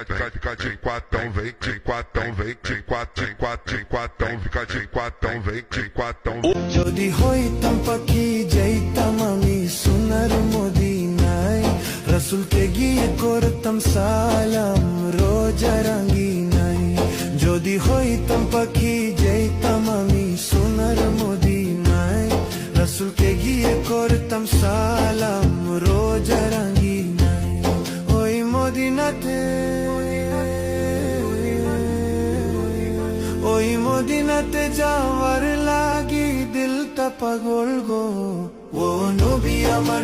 fica de quatão, vem de quatão, vem de quatão, de quatão, fica de quatão, vem de quatão. যদি হইতাম পাখি যাইতাম আমি সোনার মদিনায় রাসূলকে গিয়ে করতাম সালাম রোজা রাঙ্গিনায় যদি হইতাম পাখি যাইতাম আমি সোনার মদিনায় রাসূলকে গিয়ে করতাম সালাম রোজা রাঙ্গিনায় ওই মদিনাতে ওই মদিনাতে যাওয়ার লাগি দিলটা পাগল গো ও নবী আমার